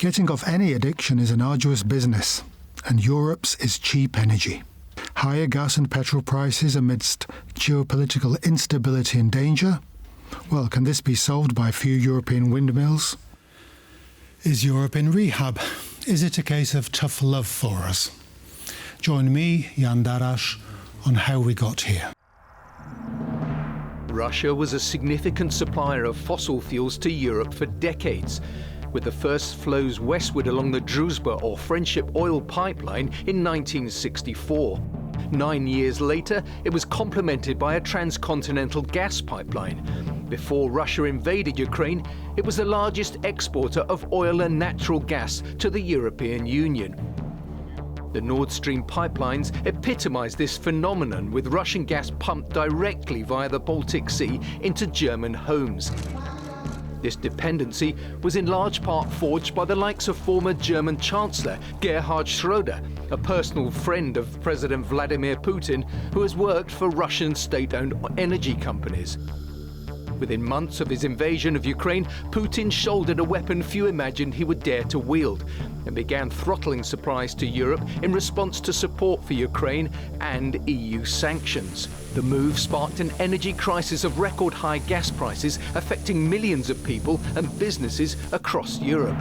Getting off any addiction is an arduous business, and Europe's is cheap energy. Higher gas and petrol prices amidst geopolitical instability and danger? Well, can this be solved by a few European windmills? Is Europe in rehab? Is it a case of tough love for us? Join me, Jan Darasz, on how we got here. Russia was a significant supplier of fossil fuels to Europe for decades, with the first flows westward along the Druzhba or Friendship oil pipeline in 1964. 9 years later, it was complemented by a transcontinental gas pipeline. Before Russia invaded Ukraine, it was the largest exporter of oil and natural gas to the European Union. The Nord Stream pipelines epitomize this phenomenon, with Russian gas pumped directly via the Baltic Sea into German homes. This dependency was in large part forged by the likes of former German Chancellor Gerhard Schröder, a personal friend of President Vladimir Putin, who has worked for Russian state-owned energy companies. Within months of his invasion of Ukraine, Putin shouldered a weapon few imagined he would dare to wield, and began throttling supplies to Europe in response to support for Ukraine and EU sanctions. The move sparked an energy crisis of record-high gas prices, affecting millions of people and businesses across Europe.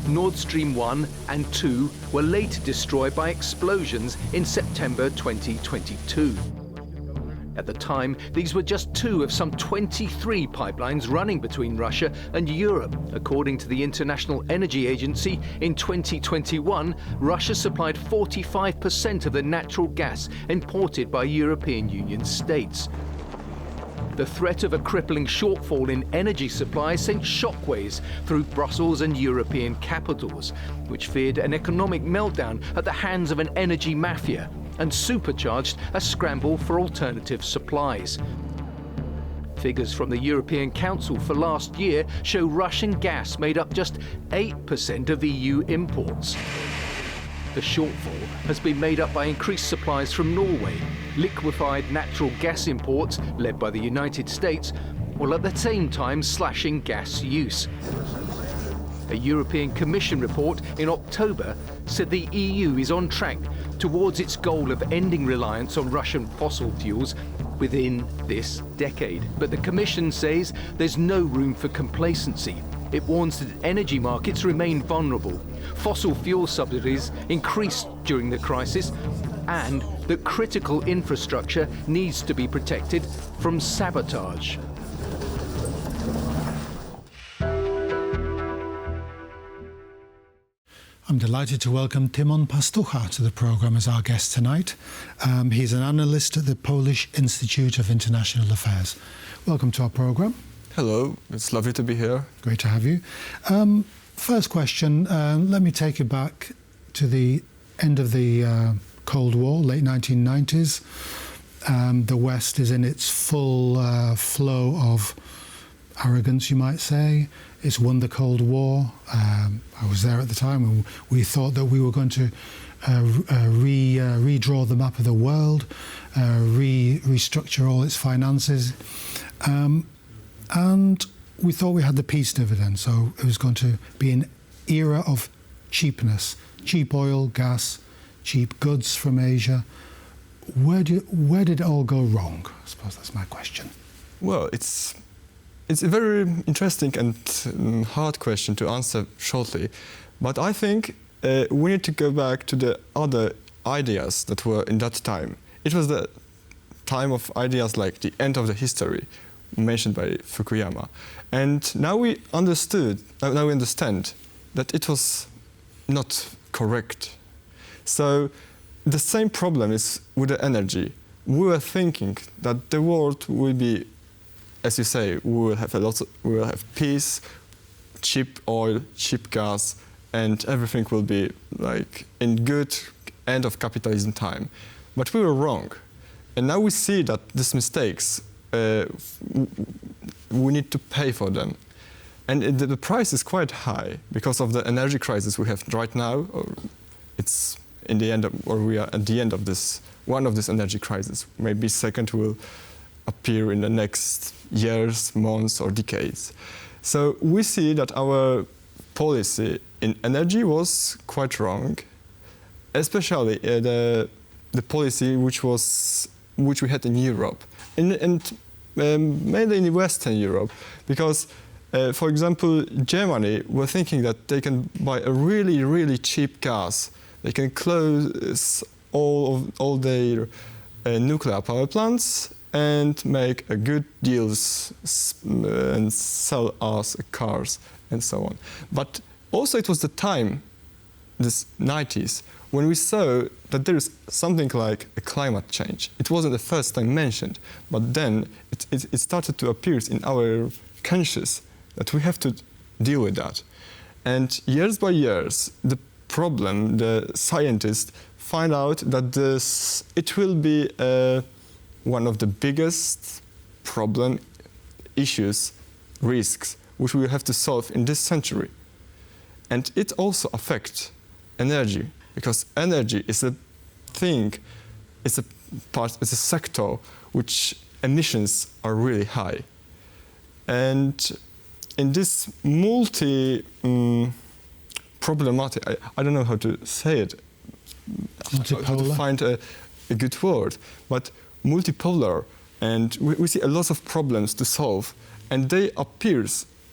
Nord Stream 1 and 2 were later destroyed by explosions in September 2022. At the time, these were just two of some 23 pipelines running between Russia and Europe. According to the International Energy Agency, in 2021, Russia supplied 45% of the natural gas imported by European Union states. The threat of a crippling shortfall in energy supply sent shockwaves through Brussels and European capitals, which feared an economic meltdown at the hands of an energy mafia, and supercharged a scramble for alternative supplies. Figures from the European Council for last year show Russian gas made up just 8% of EU imports. The shortfall has been made up by increased supplies from Norway, liquefied natural gas imports led by the United States, while at the same time slashing gas use. A European Commission report in October said the EU is on track towards its goal of ending reliance on Russian fossil fuels within this decade. But the Commission says there's no room for complacency. It warns that energy markets remain vulnerable, fossil fuel subsidies increased during the crisis, and that critical infrastructure needs to be protected from sabotage. I'm delighted to welcome Tymon Pastucha to the programme as our guest tonight. He's an analyst at the Polish Institute of International Affairs. Welcome to our programme. Hello, it's lovely to be here. Great to have you. First question, let me take you back to the end of the Cold War, late 1990s. The West is in its full flow of arrogance, you might say. It's won the Cold War. I was there at the time when we thought that we were going to redraw the map of the world, restructure all its finances. And we thought we had the peace dividend, so it was going to be an era of cheapness, cheap oil, gas, cheap goods from Asia. Where did it all go wrong? I suppose that's my question. Well, it's a very interesting and hard question to answer shortly, but I think we need to go back to the other ideas that were in that time. It was the time of ideas like the end of the history, mentioned by Fukuyama. And now we understand that it was not correct. So the same problem is with the energy. We were thinking that the world will be, as you say, we will have peace, cheap oil, cheap gas, and everything will be like in good end of capitalism time. But we were wrong. And now we see that these mistakes, we need to pay for them. And the price is quite high because of the energy crisis we have right now. It's in the end we are at the end of one of this energy crisis. Maybe second will appear in the next years, months, or decades. So we see that our policy in energy was quite wrong, especially the policy which we had in Europe, and mainly in Western Europe, because, for example, Germany were thinking that they can buy a really, really cheap gas. They can close all their nuclear power plants and make a good deals and sell us cars and so on. But also it was the time, this 90s, when we saw that there is something like a climate change. It wasn't the first time mentioned, but then it started to appear in our conscious that we have to deal with that. And years by years, the scientists find out that it will be one of the biggest issues, risks, which we will have to solve in this century. And it also affects energy, because energy is a thing, it's a sector which emissions are really high. And in this problematic, I don't know how to say it, how to find a good word, but multipolar, and we see a lot of problems to solve, and they appear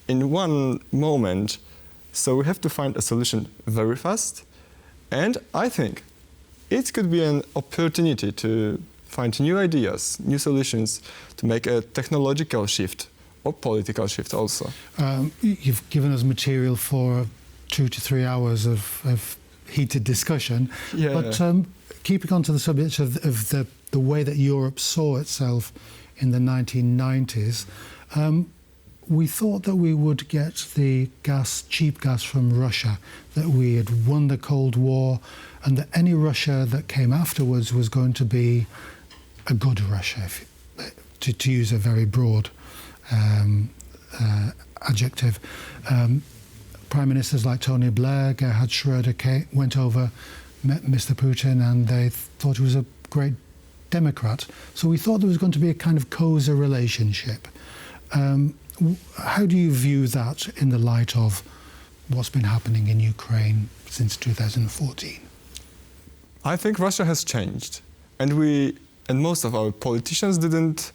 in one moment, so we have to find a solution very fast, and I think it could be an opportunity to find new ideas, new solutions, to make a technological shift or political shift also. You've given us material for 2 to 3 hours of heated discussion, yeah. But keeping on to the subject of the way that Europe saw itself in the 1990s, we thought that we would get the cheap gas from Russia, that we had won the Cold War, and that any Russia that came afterwards was going to be a good Russia, to use a very broad adjective. Prime ministers like Tony Blair, Gerhard Schröder went over, met Mr. Putin, and they thought he was a great Democrat. So we thought there was going to be a kind of cozy relationship. How do you view that in the light of what's been happening in Ukraine since 2014? I think Russia has changed, and most of our politicians didn't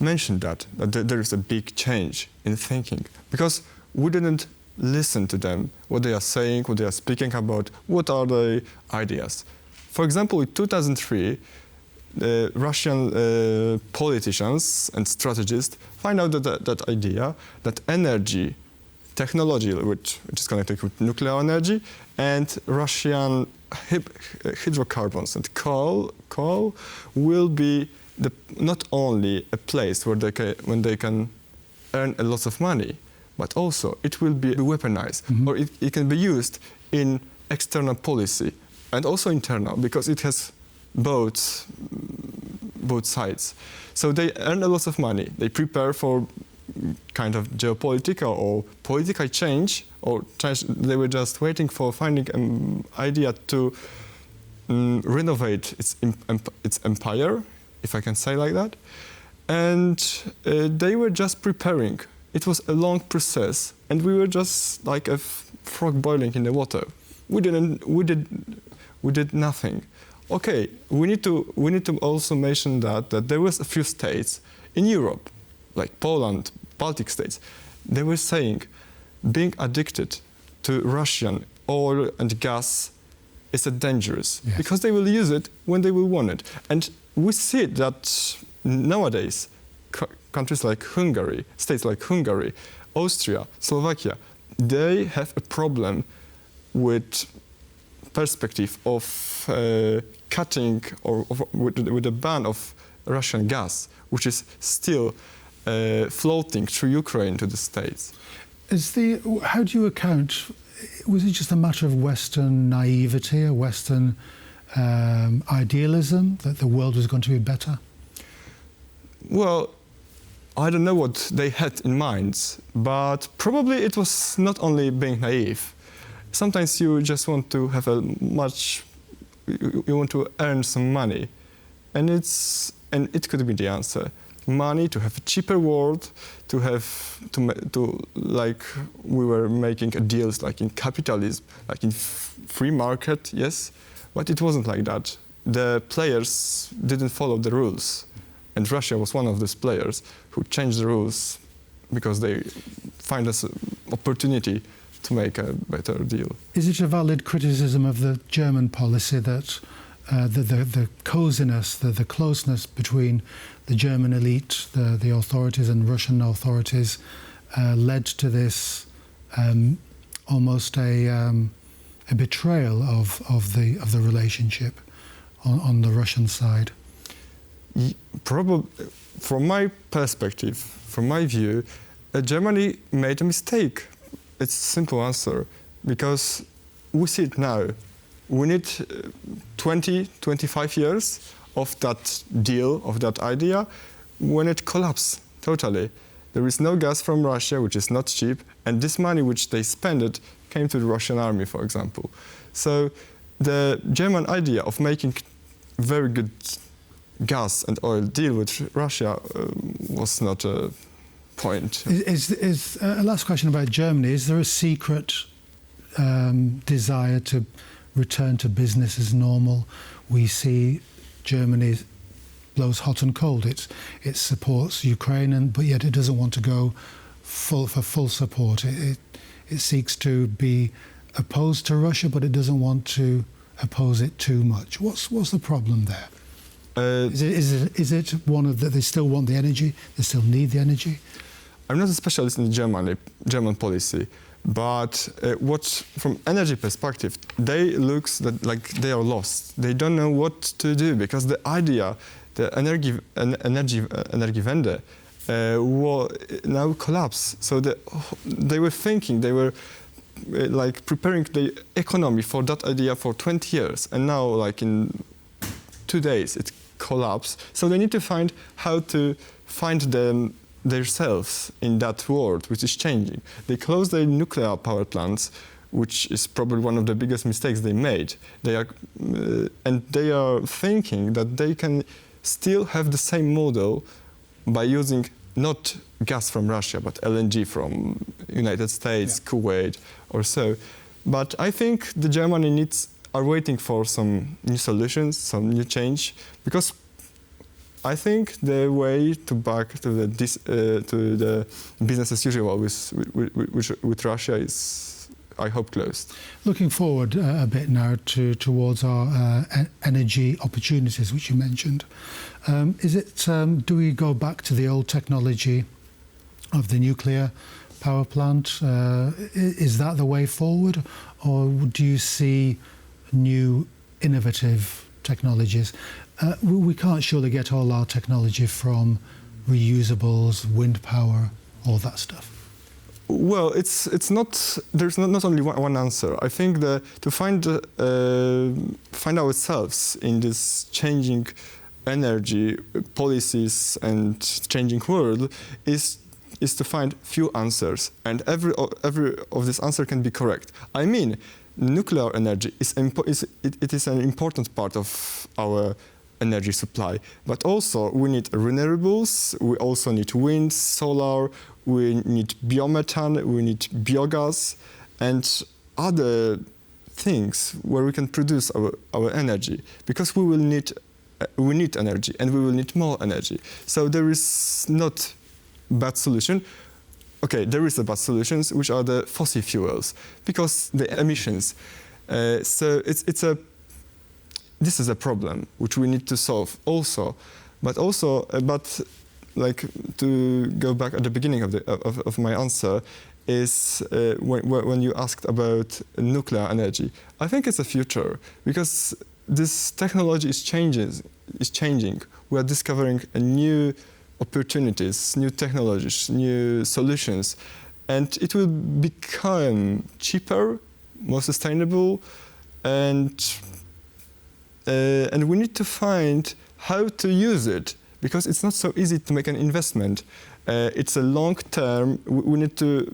mention that there is a big change in thinking, because we didn't listen to them, what they are saying, what they are speaking about, what are the ideas. For example, in 2003, Russian politicians and strategists find out that idea that energy, technology, which is connected with nuclear energy, and Russian hydrocarbons and coal will be not only a place where they can earn a lot of money, but also it will be weaponized, or it can be used in external policy and also internal, because it has both sides. So they earn a lot of money. They prepare for kind of geopolitical or political change, they were just waiting for finding an idea to renovate its empire, if I can say like that. And they were just preparing. It was a long process, and we were just like a frog boiling in the water. We did nothing. Okay, we need to also mention that there was a few states in Europe, like Poland, Baltic states. They were saying being addicted to Russian oil and gas is dangerous, yes, because they will use it when they will want it. And we see that nowadays countries like Hungary, states like Hungary, Austria, Slovakia, they have a problem with perspective of cutting or with a ban of Russian gas, which is still floating through Ukraine to the States. How do you account? Was it just a matter of Western naivety, or Western idealism that the world was going to be better? Well, I don't know what they had in mind, but probably it was not only being naive. Sometimes you just want to have you want to earn some money, and it could be the answer. money, to have a cheaper world, like we were making deals like in capitalism, like in free market, yes, but it wasn't like that. The players didn't follow the rules, and Russia was one of those players who changed the rules because they find us an opportunity to make a better deal. Is it a valid criticism of the German policy that the coziness, the closeness between the German elite, the authorities and Russian authorities led to this almost a betrayal of the relationship on the Russian side? Probably, from my perspective, from my view, Germany made a mistake. It's a simple answer, because we see it now. We need 20, 25 years of that deal, of that idea, when it collapsed totally. There is no gas from Russia, which is not cheap, and this money which they spent came to the Russian army, for example. So the German idea of making very good gas and oil deal with Russia was not a point. Is a last question about Germany. Is there a secret desire to return to business as normal? We see Germany blows hot and cold. It supports Ukraine, but yet it doesn't want to go for full support. It seeks to be opposed to Russia, but it doesn't want to oppose it too much. What's the problem there? Is it one of that they still want the energy? They still need the energy? I'm not a specialist in German policy, but from energy perspective, they look like they are lost. They don't know what to do, because the idea, the Energiewende, will now collapse. So they were thinking, they were like preparing the economy for that idea for 20 years, and now like in 2 days it collapsed. So they need to find how to find themselves in that world which is changing. They closed their nuclear power plants, which is probably one of the biggest mistakes they made. They are thinking that they can still have the same model by using not gas from Russia, but LNG from United States, Kuwait, or so. But I think the Germany are waiting for some new solutions, some new change, because I think the way back to the business as usual with Russia is, I hope, closed. Looking forward a bit now towards our energy opportunities, which you mentioned. Do we go back to the old technology of the nuclear power plant? Is that the way forward, or do you see new innovative technologies? We can't surely get all our technology from reusables, wind power, all that stuff. Well, it's not. There's not only one answer. I think to find ourselves in this changing energy policies and changing world is to find few answers, and every of this answer can be correct. I mean, nuclear energy is an important part of our energy supply, but also we need renewables, we also need wind, solar, we need biomethane, we need biogas, and other things where we can produce our energy, because we need energy, and we will need more energy. So there is not bad solution. Okay, there is a bad solutions, which are the fossil fuels, because the emissions. So this is a problem which we need to solve also, but like to go back at the beginning of my answer is when you asked about nuclear energy. I think it's a future, because this technology is changing. We are discovering new opportunities, new technologies, new solutions, and it will become cheaper, more sustainable, and we need to find how to use it, because it's not so easy to make an investment. It's a long term. We need to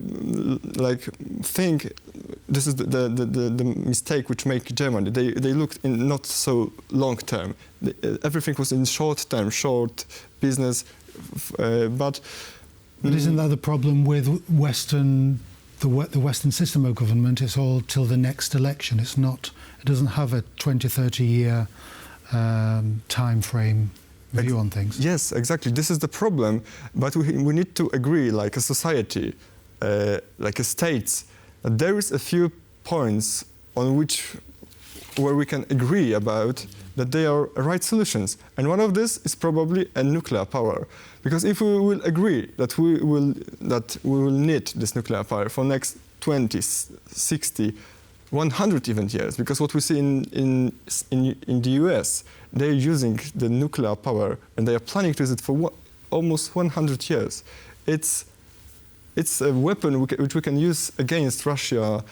think. This is the mistake which make Germany. They looked in not so long term. Everything was in short term, short business, But isn't that the problem with the Western system of government? It's all till the next election. It doesn't have a 20, 30-year time frame view on things. Yes, exactly. This is the problem. But we need to agree, like a society, like a state, that there is a few points on where we can agree about that they are right solutions. And one of this is probably a nuclear power. Because if we will agree that we will need this nuclear power for next 20, 60, 100 even years, because what we see in the US, they're using the nuclear power and they are planning to use it for almost 100 years. It's a weapon which we can use against Russia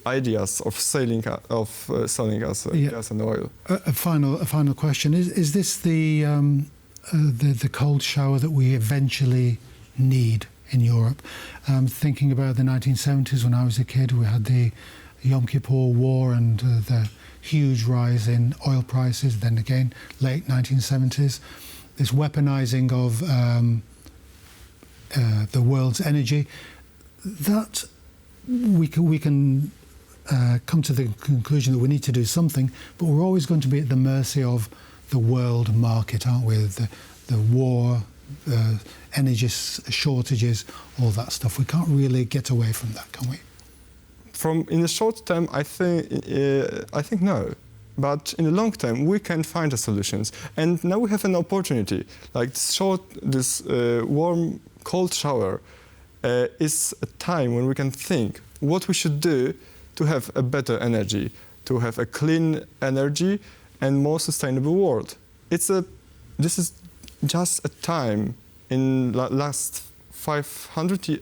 ideas of selling us gas and oil. A final question: Is this the cold shower that we eventually need in Europe? Thinking about the 1970s, when I was a kid, we had the Yom Kippur War and the huge rise in oil prices. Then again, late 1970s, this weaponizing of the world's energy. That we can come to the conclusion that we need to do something, but we're always going to be at the mercy of the world market, aren't we? The war, energy shortages, all that stuff. We can't really get away from that, can we? In the short term, I think no. But in the long term, we can find the solutions. And now we have an opportunity. Like this warm, cold shower is a time when we can think what we should do to have a better energy, to have a clean energy and more sustainable world. This is just a time in last 50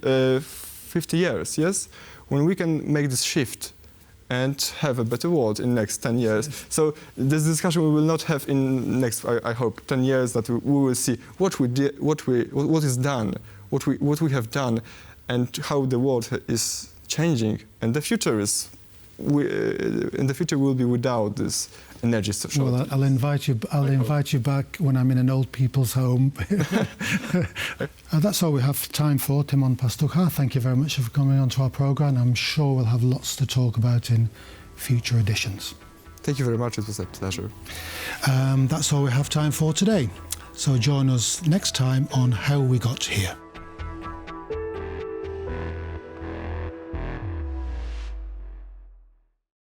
years, yes, when we can make this shift and have a better world in the next 10 years. So this discussion we will not have in next, I hope, 10 years, that we will see what is done, what we have done, and how the world is changing. And the future in the future will be without this energy shortage. Well, I'll invite you back when I'm in an old people's home. That's all we have time for. Tymon Pastucha, thank you very much for coming onto our programme. I'm sure we'll have lots to talk about in future editions. Thank you very much. It was a pleasure. That's all we have time for today. So join us next time on How We Got Here.